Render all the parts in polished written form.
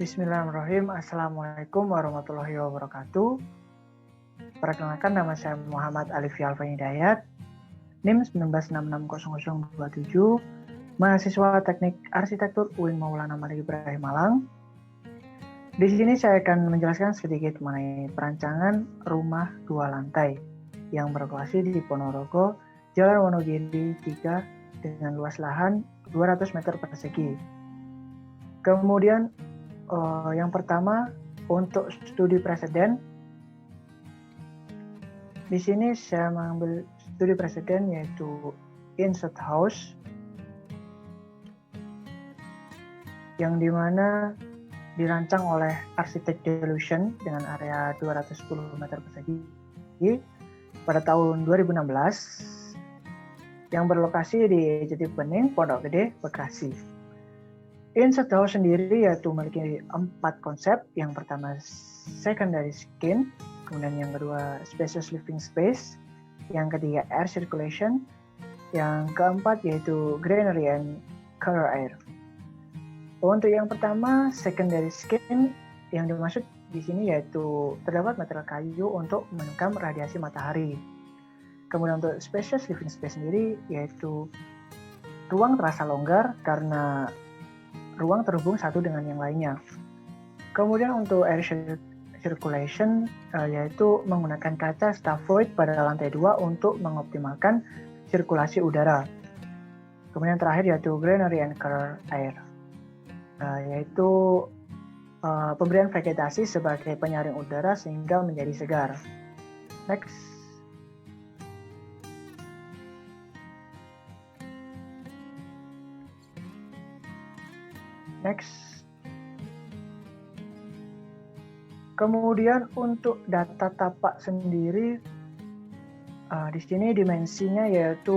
Bismillahirrahmanirrahim. Assalamualaikum warahmatullahi wabarakatuh. Perkenalkan, nama saya Muhammad Alifi Alfa Hidayat, NIM 19660027, mahasiswa Teknik Arsitektur UIN Maulana Malik Ibrahim Malang. Di sini saya akan menjelaskan sedikit mengenai perancangan rumah 2 lantai yang berlokasi di Ponorogo, Jalan Wonogiri 3 dengan luas lahan 200 meter persegi. Kemudian yang pertama, untuk studi presiden, di sini saya mengambil studi presiden yaitu Insert House, yang dimana dirancang oleh Arsitek Delusion dengan area 210 meter persegi pada tahun 2016, yang berlokasi di Jati Bening, Pondok Gede, Bekasi. Insert House sendiri yaitu memiliki 4 konsep. Yang pertama secondary skin, kemudian yang kedua spacious living space, yang ketiga air circulation, yang keempat yaitu greenery and color air. Untuk yang pertama secondary skin, yang dimaksud di sini yaitu terdapat material kayu untuk menungkam radiasi matahari. Kemudian untuk spacious living space sendiri yaitu ruang terasa longgar karena ruang terhubung satu dengan yang lainnya. Kemudian untuk air circulation yaitu menggunakan kaca stavoid pada lantai 2 untuk mengoptimalkan sirkulasi udara. Kemudian terakhir yaitu greenery and color air, yaitu pemberian vegetasi sebagai penyaring udara sehingga menjadi segar. Next. Kemudian untuk data tapak sendiri, di sini dimensinya yaitu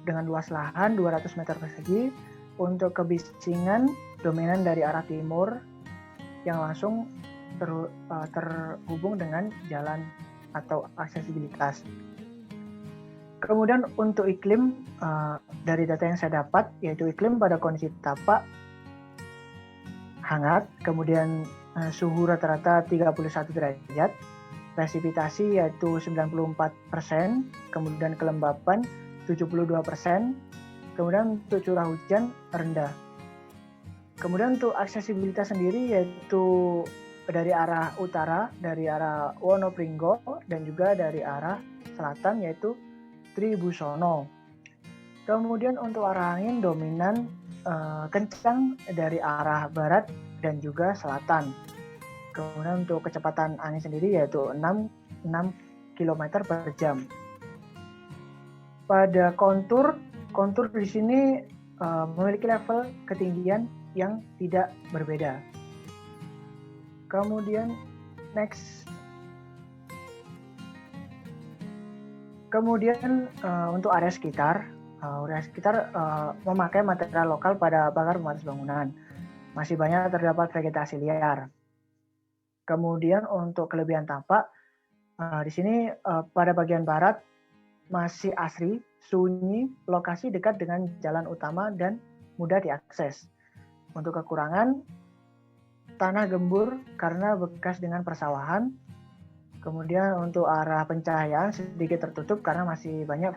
dengan luas lahan 200 meter persegi. Untuk kebisingan dominan dari arah timur yang langsung terhubung dengan jalan atau aksesibilitas. Kemudian untuk iklim, dari data yang saya dapat yaitu iklim pada kondisi tapak hangat, kemudian suhu rata-rata 31 derajat, presipitasi yaitu 94%, kemudian kelembapan 72%, kemudian untuk curah hujan rendah. Kemudian untuk aksesibilitas sendiri yaitu dari arah utara, dari arah Wonopringgo, dan juga dari arah selatan yaitu Tribusono. Kemudian untuk arah angin dominan kencang dari arah barat dan juga selatan. Kemudian untuk kecepatan angin sendiri yaitu 6 km per jam. Pada kontur di sini memiliki level ketinggian yang tidak berbeda. Kemudian next. Kemudian untuk area sekitar memakai material lokal pada pagar pembatas bangunan. Masih banyak terdapat vegetasi liar. Kemudian untuk kelebihan tapak, di sini pada bagian barat masih asri, sunyi, lokasi dekat dengan jalan utama dan mudah diakses. Untuk kekurangan, tanah gembur karena bekas dengan persawahan. Kemudian untuk arah pencahayaan sedikit tertutup karena masih banyak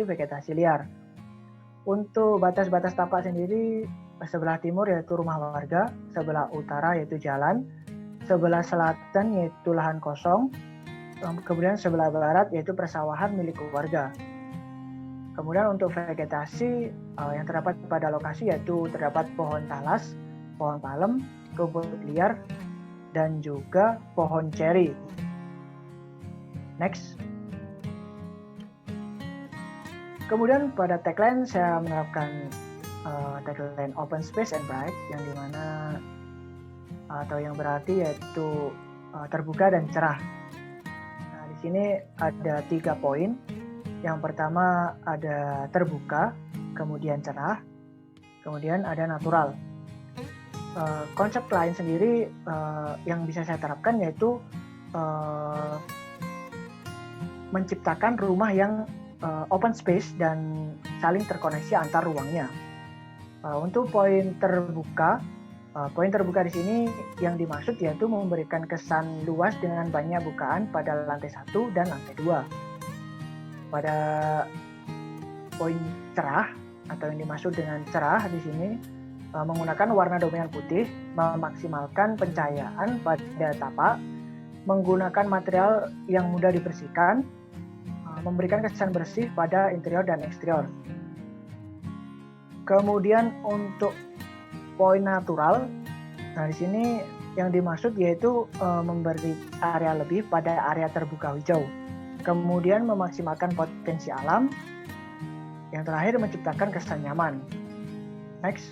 vegetasi liar. Untuk batas-batas tapak sendiri, sebelah timur yaitu rumah warga, sebelah utara yaitu jalan, sebelah selatan yaitu lahan kosong, kemudian sebelah barat yaitu persawahan milik warga. Kemudian untuk vegetasi yang terdapat pada lokasi yaitu terdapat pohon talas, pohon palem, rumput liar, dan juga pohon ceri. Next. Kemudian pada tagline saya menerapkan tagline open space and bright, yang dimana atau yang berarti yaitu terbuka dan cerah. Nah, di sini ada 3 poin. Yang pertama ada terbuka, kemudian cerah, kemudian ada natural. Konsep lain sendiri yang bisa saya terapkan yaitu menciptakan rumah yang open space dan saling terkoneksi antar ruangnya. Untuk poin terbuka, Poin terbuka di sini yang dimaksud yaitu memberikan kesan luas dengan banyak bukaan pada lantai 1 dan lantai 2. Pada poin cerah atau yang dimaksud dengan cerah di sini menggunakan warna dominan putih, memaksimalkan pencahayaan pada tapak, menggunakan material yang mudah dibersihkan, memberikan kesan bersih pada interior dan eksterior. Kemudian untuk poin natural, nah di sini yang dimaksud yaitu memberi area lebih pada area terbuka hijau. Kemudian memaksimalkan potensi alam. Yang terakhir menciptakan kesan nyaman. Next.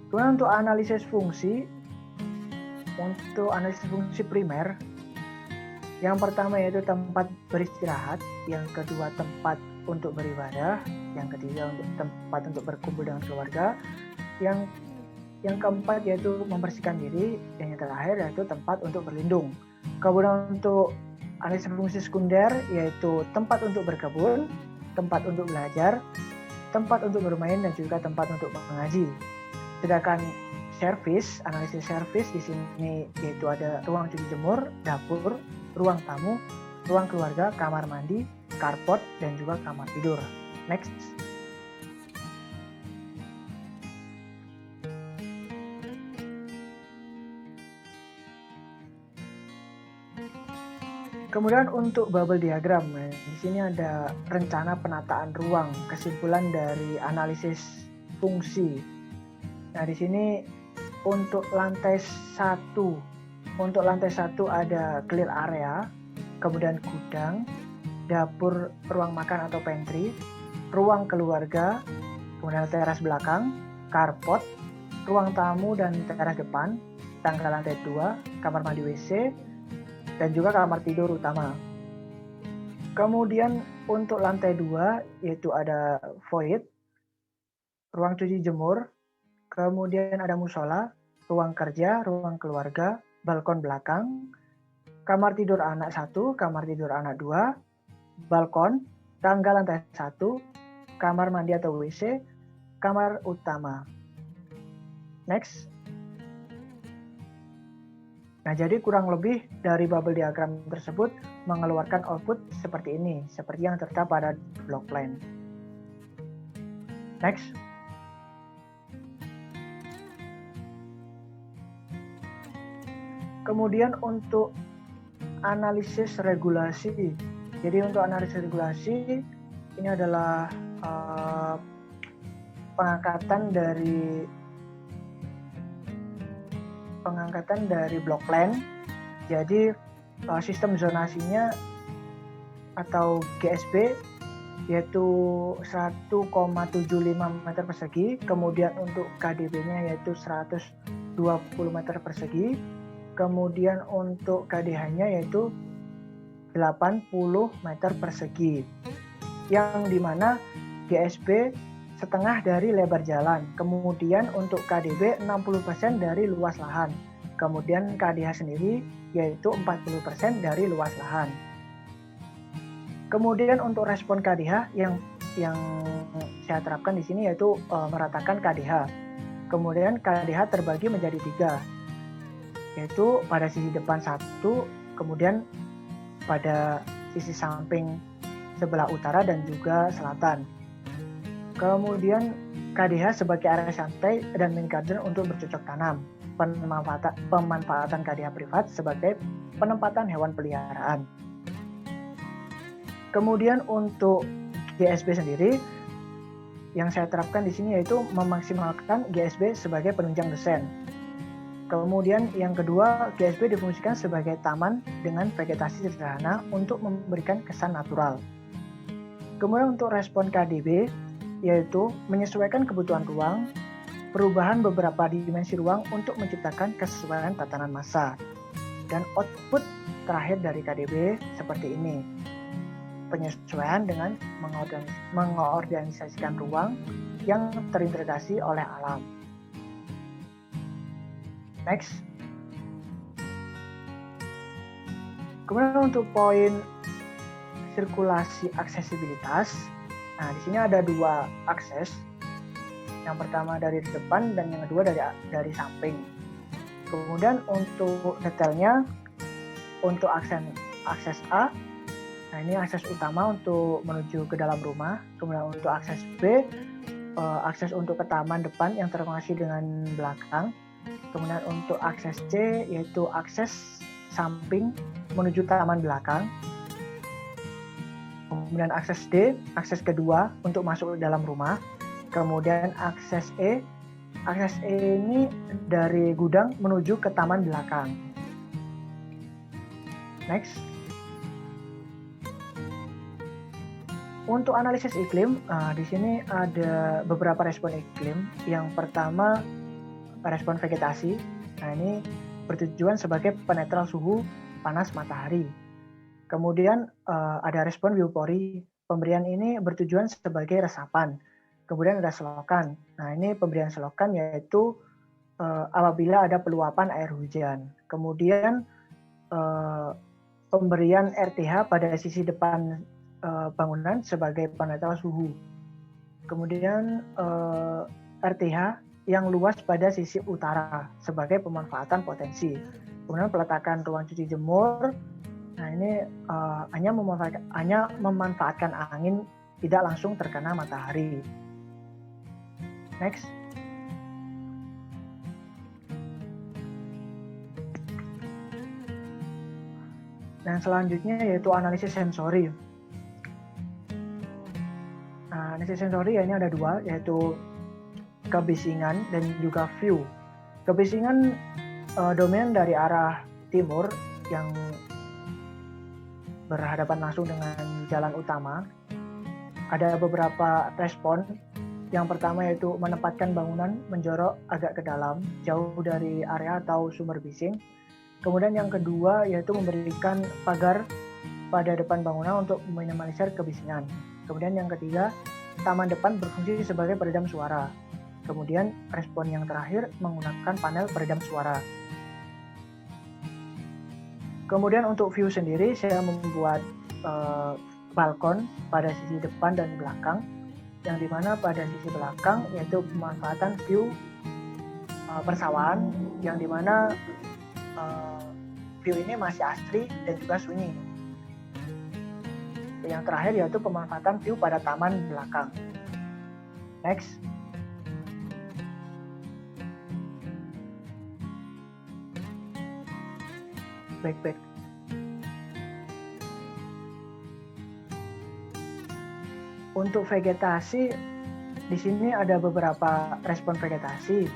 Kemudian untuk analisis fungsi primer, yang pertama yaitu tempat beristirahat, yang kedua tempat untuk beribadah, yang ketiga untuk tempat untuk berkumpul dengan keluarga, yang keempat yaitu membersihkan diri, dan yang terakhir yaitu tempat untuk berlindung. Kemudian untuk analisis fungsi sekunder yaitu tempat untuk berkebun, tempat untuk belajar, tempat untuk bermain, dan juga tempat untuk mengaji. Sedangkan analisis service di sini yaitu ada ruang cuci jemur, dapur, ruang tamu, ruang keluarga, kamar mandi, carport, dan juga kamar tidur. Next. Kemudian untuk bubble diagram, di sini ada rencana penataan ruang, kesimpulan dari analisis fungsi. Nah, di sini untuk lantai 1 ada clear area, kemudian gudang, dapur, ruang makan atau pantry, ruang keluarga, kemudian teras belakang, carport, ruang tamu dan teras depan, tangga lantai 2, kamar mandi WC, dan juga kamar tidur utama. Kemudian untuk lantai 2 yaitu ada void, ruang cuci jemur, kemudian ada musola, ruang kerja, ruang keluarga, balkon belakang, kamar tidur anak 1, kamar tidur anak 2, balkon, tangga lantai 1, kamar mandi atau WC, kamar utama. Next. Nah, jadi kurang lebih dari bubble diagram tersebut mengeluarkan output seperti ini, seperti yang tertera pada block plan. Next. Kemudian untuk analisis regulasi. Jadi untuk analisis regulasi ini adalah pengangkatan dari block plan. Jadi sistem zonasinya atau GSB yaitu 1,75 meter persegi, kemudian untuk KDB-nya yaitu 120 meter persegi, kemudian untuk KDH-nya yaitu 80 meter persegi, yang dimana GSB setengah dari lebar jalan, kemudian untuk KDB 60% dari luas lahan, kemudian KDH sendiri yaitu 40% dari luas lahan. Kemudian untuk respon KDH yang saya terapkan di sini yaitu meratakan KDH. Kemudian KDH terbagi menjadi 3, yaitu pada sisi depan 1, kemudian pada sisi samping sebelah utara dan juga selatan. Kemudian KDH sebagai area santai dan mini garden untuk bercocok tanam. Pemanfaatan KDH privat sebagai penempatan hewan peliharaan. Kemudian untuk GSB sendiri yang saya terapkan di sini yaitu memaksimalkan GSB sebagai penunjang desain. Kemudian yang kedua, GSB difungsikan sebagai taman dengan vegetasi sederhana untuk memberikan kesan natural. Kemudian untuk respon KDB yaitu menyesuaikan kebutuhan ruang, perubahan beberapa dimensi ruang untuk menciptakan kesesuaian tatanan massa. Dan output terakhir dari KDB seperti ini. Penyesuaian dengan mengorganisasikan ruang yang terintegrasi oleh alam. Next. Kemudian untuk poin sirkulasi aksesibilitas. Nah, di sini ada 2 akses. Yang pertama dari depan dan yang kedua dari samping. Kemudian untuk detailnya, untuk akses A, nah ini akses utama untuk menuju ke dalam rumah. Kemudian untuk akses B, akses untuk ke taman depan yang terkoneksi dengan belakang. Kemudian untuk akses C, yaitu akses samping menuju taman belakang. Kemudian akses D, akses kedua untuk masuk ke dalam rumah. Kemudian akses E ini dari gudang menuju ke taman belakang. Next. Untuk analisis iklim, di sini ada beberapa respon iklim. Yang pertama, respon vegetasi. Nah, ini bertujuan sebagai penetral suhu panas matahari. Kemudian ada respon biopori. Pemberian ini bertujuan sebagai resapan. Kemudian ada selokan. Nah, ini pemberian selokan yaitu apabila ada peluapan air hujan. Kemudian pemberian RTH pada sisi depan bangunan sebagai penetral suhu. Kemudian RTH yang luas pada sisi utara sebagai pemanfaatan potensi. Kemudian peletakan ruang cuci jemur. Nah, ini hanya memanfaatkan angin, tidak langsung terkena matahari. Next. Dan selanjutnya yaitu analisis sensori. Nah, analisis sensori ini ada dua, yaitu kebisingan dan juga view. Kebisingan dominan dari arah timur yang berhadapan langsung dengan jalan utama. Ada beberapa respon. Yang pertama yaitu menempatkan bangunan menjorok agak ke dalam, jauh dari area atau sumber bising. Kemudian yang kedua yaitu memberikan pagar pada depan bangunan untuk meminimalisir kebisingan. Kemudian yang ketiga, taman depan berfungsi sebagai peredam suara. Kemudian respon yang terakhir menggunakan panel peredam suara. Kemudian untuk view sendiri, saya membuat balkon pada sisi depan dan belakang, yang dimana pada sisi belakang yaitu pemanfaatan view persawahan, yang dimana view ini masih asri dan juga sunyi. Yang terakhir yaitu pemanfaatan view pada taman belakang. Next. Baik. Untuk vegetasi, di sini ada beberapa respon vegetasi.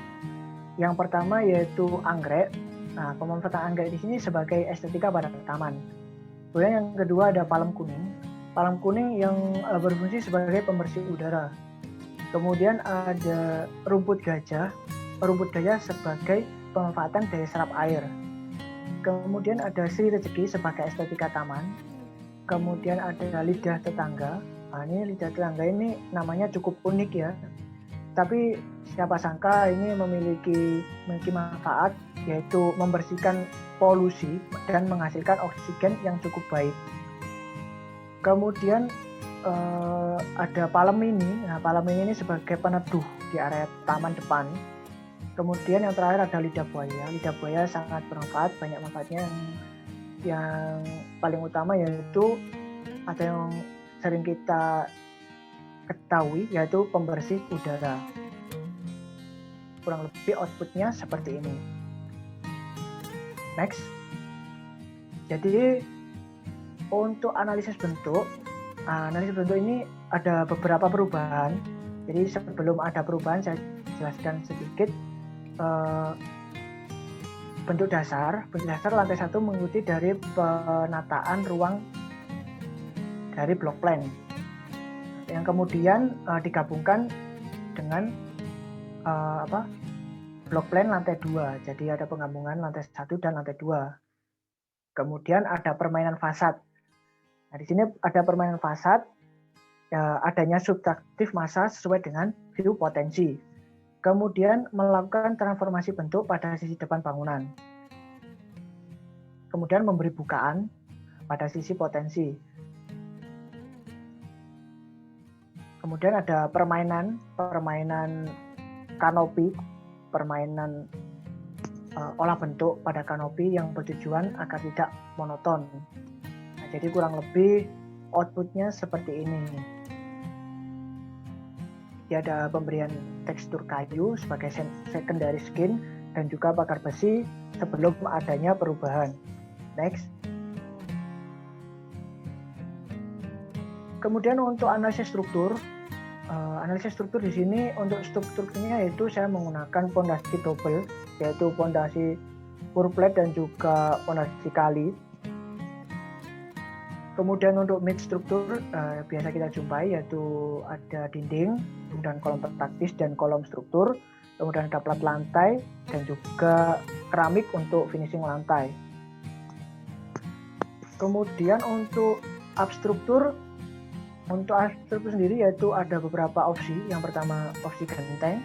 Yang pertama yaitu anggrek. Nah, pemanfaatan anggrek di sini sebagai estetika pada taman. Kemudian yang kedua ada palem kuning. Palem kuning yang berfungsi sebagai pembersih udara. Kemudian ada rumput gajah. Rumput gajah sebagai pemanfaatan daya serap air. Kemudian ada Sri Rezeki sebagai estetika taman. Kemudian ada lidah tetangga. Nah, ini lidah tetangga ini namanya cukup unik ya. Tapi siapa sangka ini memiliki manfaat, yaitu membersihkan polusi dan menghasilkan oksigen yang cukup baik. Kemudian ada palem ini. Nah, palem ini sebagai peneduh di area taman depan. Kemudian yang terakhir ada lidah buaya. Lidah buaya sangat bermanfaat, banyak manfaatnya. Yang paling utama yaitu ada yang sering kita ketahui, yaitu pembersih udara. Kurang lebih outputnya seperti ini. Next. Jadi untuk analisis bentuk ini ada beberapa perubahan. Jadi sebelum ada perubahan saya jelaskan sedikit. Bentuk dasar lantai 1 mengikuti dari penataan ruang dari block plan yang kemudian digabungkan dengan block plan lantai 2. Jadi ada penggabungan lantai 1 dan lantai 2. Kemudian ada permainan fasad. Nah, di sini ada permainan fasad, adanya subtraktif massa sesuai dengan view potensi. Kemudian melakukan transformasi bentuk pada sisi depan bangunan. Kemudian memberi bukaan pada sisi potensi. Kemudian ada permainan kanopi, permainan olah bentuk pada kanopi yang bertujuan agar tidak monoton. Nah, jadi kurang lebih outputnya seperti ini. Dia ada pemberian tekstur kayu sebagai secondary skin dan juga pagar besi sebelum adanya perubahan. Next. Kemudian untuk analisis struktur di sini untuk strukturnya yaitu saya menggunakan pondasi double, yaitu pondasi purflat dan juga pondasi kali. Kemudian untuk mid struktur biasa kita jumpai yaitu ada dinding, kemudian kolom praktis dan kolom struktur, kemudian ada plat lantai dan juga keramik untuk finishing lantai. Kemudian untuk substruktur sendiri yaitu ada beberapa opsi. Yang pertama opsi genteng,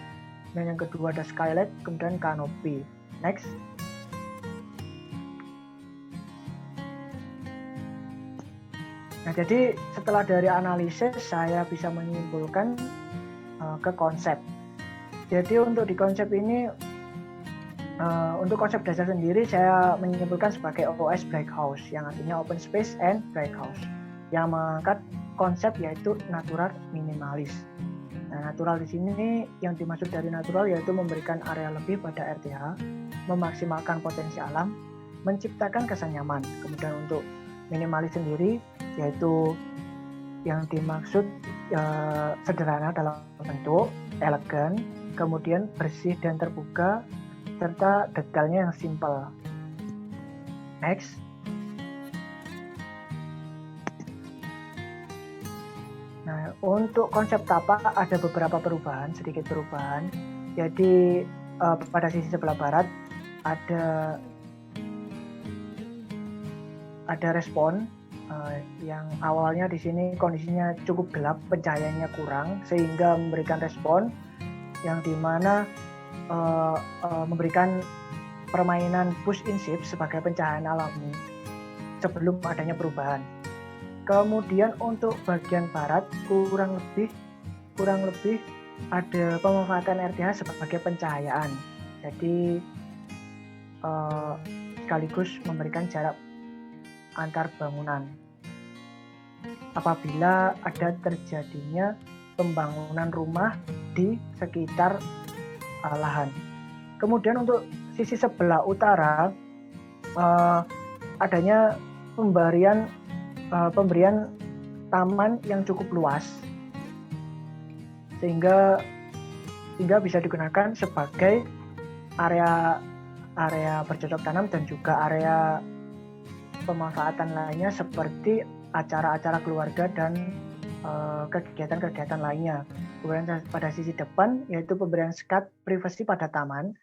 dan yang kedua ada skylight, kemudian kanopi. Next. Nah, jadi setelah dari analisis saya bisa menyimpulkan ke konsep. Jadi untuk di konsep ini, untuk konsep dasar sendiri saya menyimpulkan sebagai OS Brick House, yang artinya Open Space and Brick House, yang mengangkat konsep yaitu natural minimalis. Nah, natural di sini yang dimaksud dari natural yaitu memberikan area lebih pada RTH, memaksimalkan potensi alam, menciptakan kesan nyaman. Kemudian untuk minimalis sendiri yaitu yang dimaksud sederhana dalam bentuk, elegan, kemudian bersih dan terbuka, serta detailnya yang simple. Next. Nah, untuk konsep tapak ada beberapa perubahan, sedikit perubahan. Jadi pada sisi sebelah barat ada respon yang awalnya di sini kondisinya cukup gelap, pencahayaannya kurang sehingga memberikan respon yang dimana memberikan permainan push in shift sebagai pencahayaan alami sebelum adanya perubahan. Kemudian untuk bagian barat kurang lebih ada pemanfaatan RTH sebagai pencahayaan. Jadi sekaligus memberikan jarak antar bangunan apabila ada terjadinya pembangunan rumah di sekitar lahan. Kemudian untuk sisi sebelah utara adanya pemberian taman yang cukup luas sehingga bisa digunakan sebagai area bercocok tanam dan juga area pemanfaatan lainnya seperti acara-acara keluarga dan kegiatan-kegiatan lainnya. Kemudian pada sisi depan yaitu pemberian sekat privasi pada taman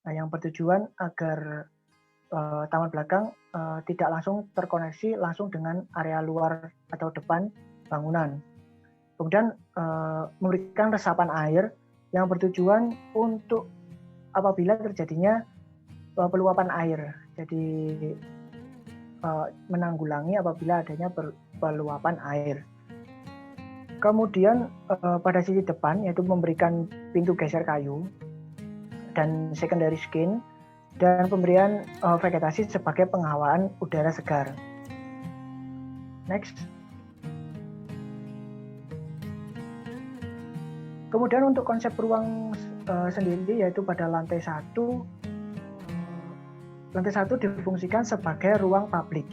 yang bertujuan agar taman belakang tidak langsung terkoneksi langsung dengan area luar atau depan bangunan. Kemudian memberikan resapan air yang bertujuan untuk apabila terjadinya peluapan air. Jadi menanggulangi apabila adanya peluapan air. Kemudian pada sisi depan yaitu memberikan pintu geser kayu dan secondary skin dan pemberian vegetasi sebagai penghawaan udara segar. Next. Kemudian untuk konsep ruang sendiri yaitu pada lantai 1 difungsikan sebagai ruang publik.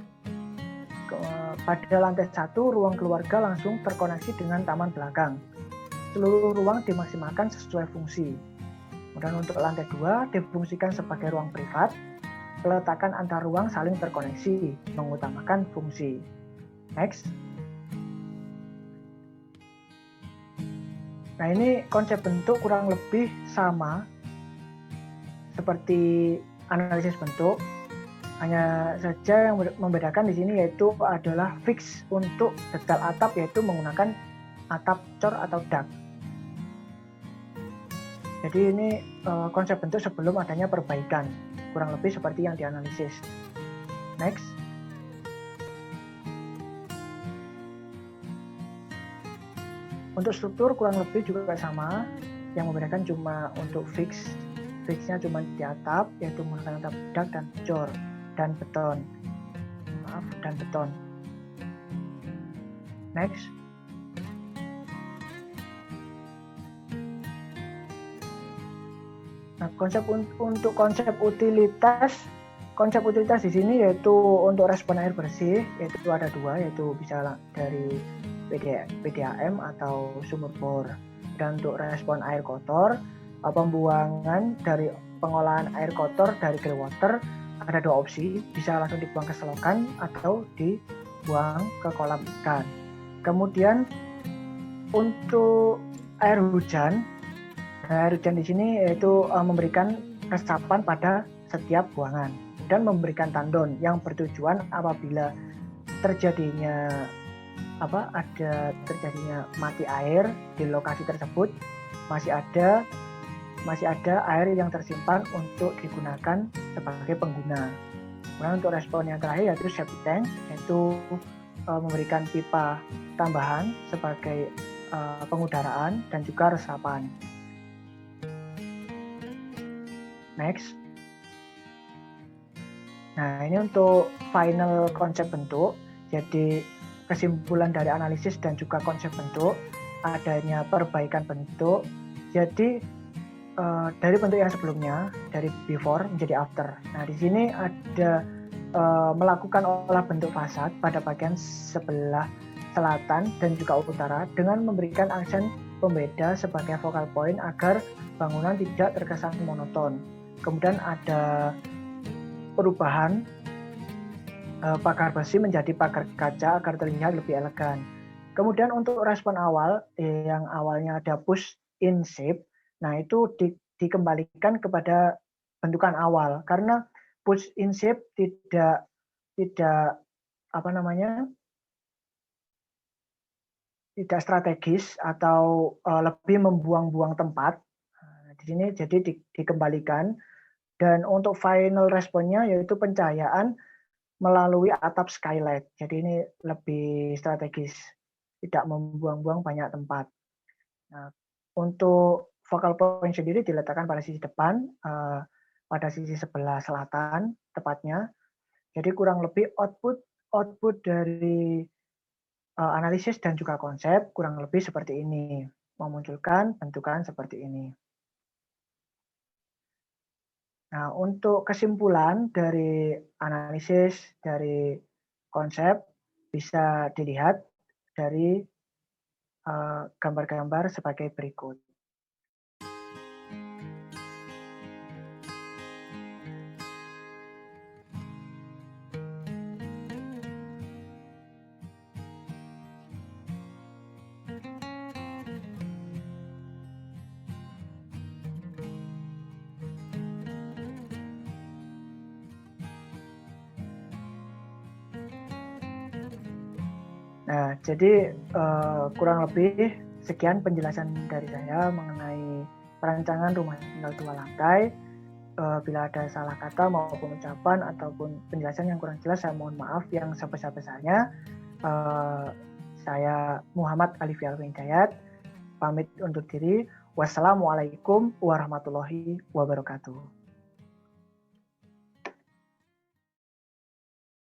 Pada lantai 1 ruang keluarga langsung terkoneksi dengan taman belakang. Seluruh ruang dimaksimalkan sesuai fungsi. Kemudian untuk lantai 2 difungsikan sebagai ruang privat, peletakan antar ruang saling terkoneksi, mengutamakan fungsi. Next. Nah, ini konsep bentuk kurang lebih sama seperti analisis bentuk. Hanya saja yang membedakan di sini yaitu adalah fix untuk detail atap yaitu menggunakan atap cor atau dak. Jadi ini konsep bentuk sebelum adanya perbaikan, kurang lebih seperti yang dianalisis. Next. Untuk struktur kurang lebih juga sama, yang membedakan cuma untuk fixnya cuma di atap, yaitu menggunakan atap bedak dan cor dan beton. Maaf, dan beton. Next. Nah, untuk konsep utilitas di sini yaitu untuk respon air bersih, yaitu ada dua, yaitu bisa dari PDAM atau sumur bor. Dan untuk respon air kotor, pembuangan dari pengolahan air kotor dari grey water ada dua opsi, bisa langsung dibuang ke selokan atau dibuang ke kolam ikan. Kemudian untuk air hujan di sini yaitu memberikan resapan pada setiap buangan dan memberikan tandon yang bertujuan apabila terjadinya mati air di lokasi tersebut, masih ada air yang tersimpan untuk digunakan sebagai pengguna. Kemudian untuk respon yang terakhir yaitu septic tank, yaitu memberikan pipa tambahan sebagai pengudaraan dan juga resapan. Next. Nah, ini untuk final konsep bentuk. Jadi kesimpulan dari analisis dan juga konsep bentuk, adanya perbaikan bentuk. Jadi dari bentuk yang sebelumnya, dari before menjadi after. Nah, di sini ada melakukan olah bentuk fasad pada bagian sebelah selatan dan juga utara dengan memberikan aksen pembeda sebagai focal point agar bangunan tidak terkesan monoton. Kemudian ada perubahan pagar besi menjadi pagar kaca agar terlihat lebih elegan. Kemudian untuk respon awal yang awalnya ada push in shape, nah itu dikembalikan kepada bentukan awal karena push in shape tidak strategis atau lebih membuang-buang tempat. Di sini jadi dikembalikan. Dan untuk final responnya yaitu pencahayaan melalui atap skylight. Jadi ini lebih strategis, tidak membuang-buang banyak tempat. Nah, untuk focal point sendiri diletakkan pada sisi depan, pada sisi sebelah selatan tepatnya. Jadi kurang lebih output dari analisis dan juga konsep kurang lebih seperti ini, memunculkan bentukan seperti ini. Nah, untuk kesimpulan dari analisis, dari konsep, bisa dilihat dari gambar-gambar sebagai berikut. Nah, jadi kurang lebih sekian penjelasan dari saya mengenai perancangan rumah tinggal 2 lantai. Bila ada salah kata maupun ucapan ataupun penjelasan yang kurang jelas, saya mohon maaf yang sebesar-besarnya. Saya Muhammad Alifi Alwi-Hidayat, pamit undur diri. Wassalamualaikum warahmatullahi wabarakatuh.